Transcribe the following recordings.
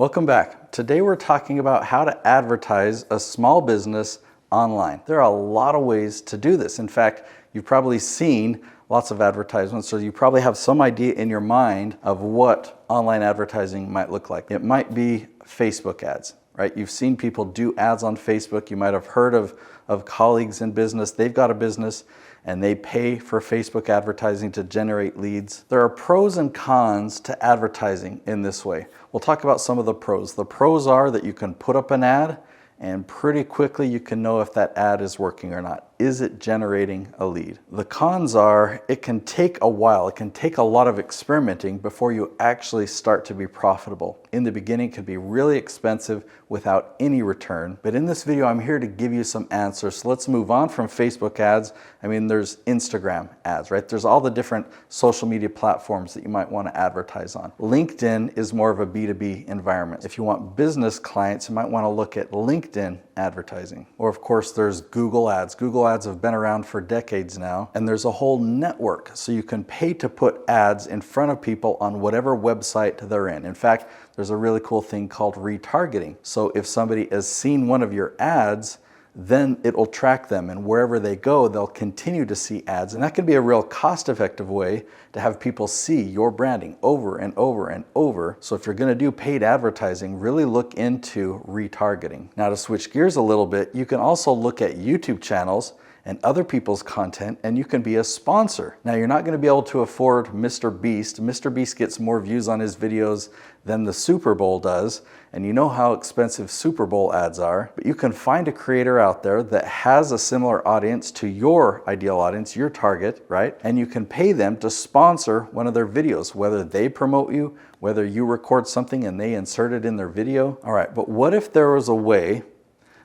Welcome back. Today we're talking about how to advertise a small business online. There are a lot of ways to do this. In fact, you've probably seen lots of advertisements, so you probably have some idea in your mind of what online advertising might look like. It might be Facebook ads, right? You've seen people do ads on Facebook. You might have heard of colleagues in business. They've got a business and they pay for Facebook advertising to generate leads. There are pros and cons to advertising in this way. We'll talk about some of the pros. The pros are that you can put up an ad and pretty quickly you can know if that ad is working or not. Is it generating a lead? The cons are it can take a while. It can take a lot of experimenting before you actually start to be profitable. In the beginning, it can be really expensive without any return. But in this video, I'm here to give you some answers. So let's move on from Facebook ads. I mean, there's Instagram ads, right? There's all the different social media platforms that you might want to advertise on. LinkedIn is more of a B2B environment. If you want business clients, you might want to look at LinkedIn advertising. Or of course, there's Google ads. Google ads have been around for decades now, and there's a whole network. So you can pay to put ads in front of people on whatever website they're in. In fact, there's a really cool thing called retargeting. So if somebody has seen one of your ads, then it will track them, and wherever they go, they'll continue to see ads. And that can be a real cost-effective way to have people see your branding over and over and over. So if you're going to do paid advertising, really look into retargeting. Now, to switch gears a little bit, you can also look at YouTube channels and other people's content, and you can be a sponsor. Now, you're not going to be able to afford Mr. Beast. Mr. Beast gets more views on his videos than the Super Bowl does, and you know how expensive Super Bowl ads are, but you can find a creator out there that has a similar audience to your ideal audience, your target, right? And you can pay them to sponsor one of their videos, whether they promote you, whether you record something and they insert it in their video. All right, but what if there was a way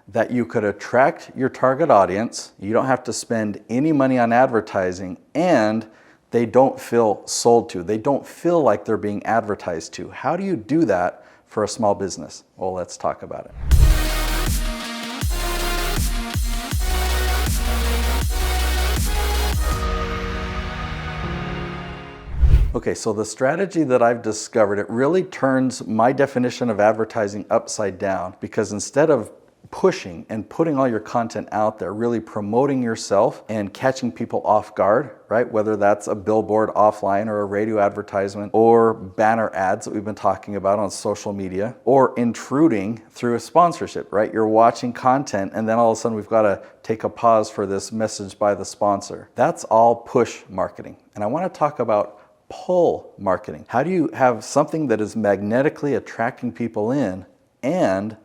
that you could attract your target audience, you don't have to spend any money on advertising, and they don't feel sold to, they don't feel like they're being advertised to? How do you do that for a small business? Well, let's talk about it. Okay, so the strategy that I've discovered, it really turns my definition of advertising upside down, because instead of pushing and putting all your content out there, really promoting yourself and catching people off guard, right? Whether that's a billboard offline or a radio advertisement or banner ads that we've been talking about on social media, or intruding through a sponsorship, right? You're watching content and then all of a sudden we've got to take a pause for this message by the sponsor. That's all push marketing. And I want to talk about pull marketing. How do you have something that is magnetically attracting people in and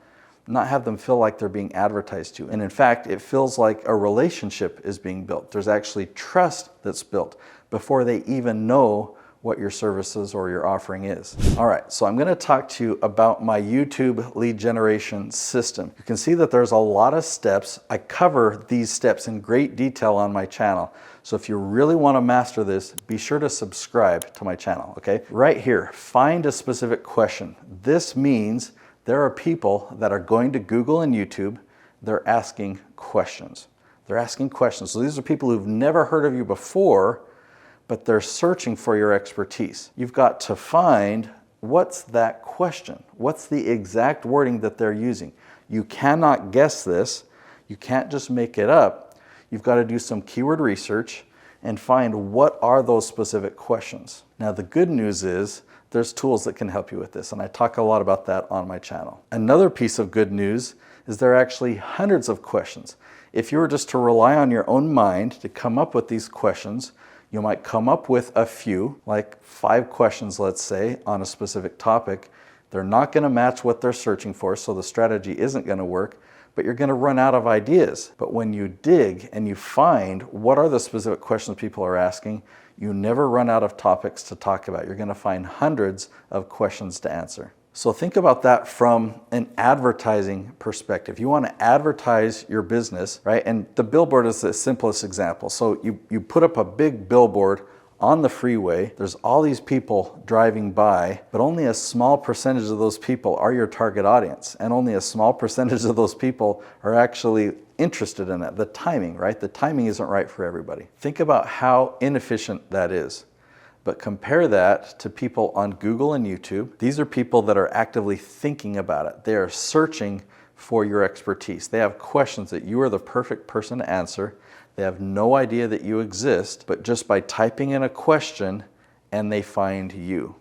not have them feel like they're being advertised to? And in fact, it feels like a relationship is being built. There's actually trust that's built before they even know what your services or your offering is. All right, so I'm going to talk to you about my YouTube lead generation system. You can see that there's a lot of steps. I cover these steps in great detail on my channel. So if you really want to master this, be sure to subscribe to my channel, okay? Right here, find a specific question. This means there are people that are going to Google and YouTube, they're asking questions. They're asking questions. So these are people who've never heard of you before, but they're searching for your expertise. You've got to find what's that question. What's the exact wording that they're using? You cannot guess this. You can't just make it up. You've got to do some keyword research and find what are those specific questions. Now, the good news is there's tools that can help you with this, and I talk a lot about that on my channel. Another piece of good news is there are actually hundreds of questions. If you were just to rely on your own mind to come up with these questions, you might come up with a few, like 5 questions, let's say, on a specific topic. They're not going to match what they're searching for, so the strategy isn't going to work, but you're going to run out of ideas. But when you dig and you find what are the specific questions people are asking, you never run out of topics to talk about. You're going to find hundreds of questions to answer. So think about that from an advertising perspective. You want to advertise your business, right? And the billboard is the simplest example. So you put up a big billboard on the freeway. There's all these people driving by, but only a small percentage of those people are your target audience. And only a small percentage of those people are actually interested in it. The timing, right? The timing isn't right for everybody. Think about how inefficient that is. But compare that to people on Google and YouTube. These are people that are actively thinking about it. They are searching for your expertise. They have questions that you are the perfect person to answer. They have no idea that you exist, but just by typing in a question, and they find you.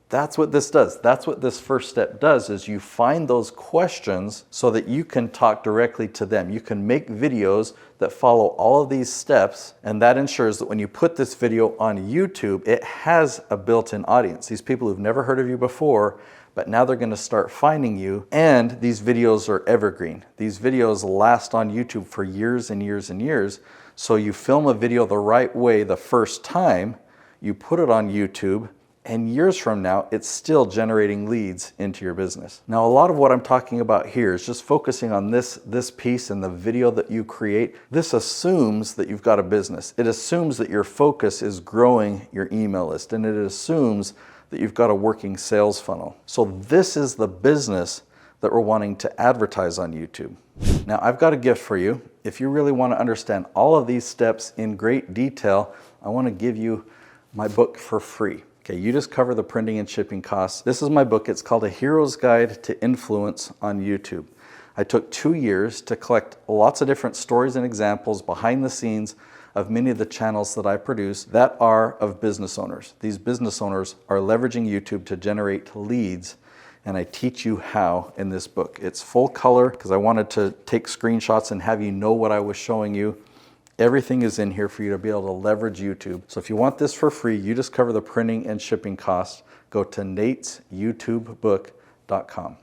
That's what this does. That's what this first step does, is you find those questions so that you can talk directly to them. You can make videos that follow all of these steps, and that ensures that when you put this video on YouTube, it has a built-in audience. These people who've never heard of you before, but now they're going to start finding you, and these videos are evergreen. These videos last on YouTube for years and years and years. So you film a video the right way the first time, you put it on YouTube, and years from now, it's still generating leads into your business. Now, a lot of what I'm talking about here is just focusing on this piece and the video that you create. This assumes that you've got a business. It assumes that your focus is growing your email list, and it assumes that you've got a working sales funnel. So this is the business that we're wanting to advertise on YouTube. Now, I've got a gift for you. If you really want to understand all of these steps in great detail, I want to give you my book for free. Okay, you just cover the printing and shipping costs. This is my book. It's called A Hero's Guide to Influence on YouTube. I took 2 years to collect lots of different stories and examples behind the scenes of many of the channels that I produce that are of business owners. These business owners are leveraging YouTube to generate leads, and I teach you how in this book. It's full color because I wanted to take screenshots and have you know what I was showing you. Everything is in here for you to be able to leverage YouTube. So if you want this for free, you just cover the printing and shipping costs. Go to natesyoutubebook.com.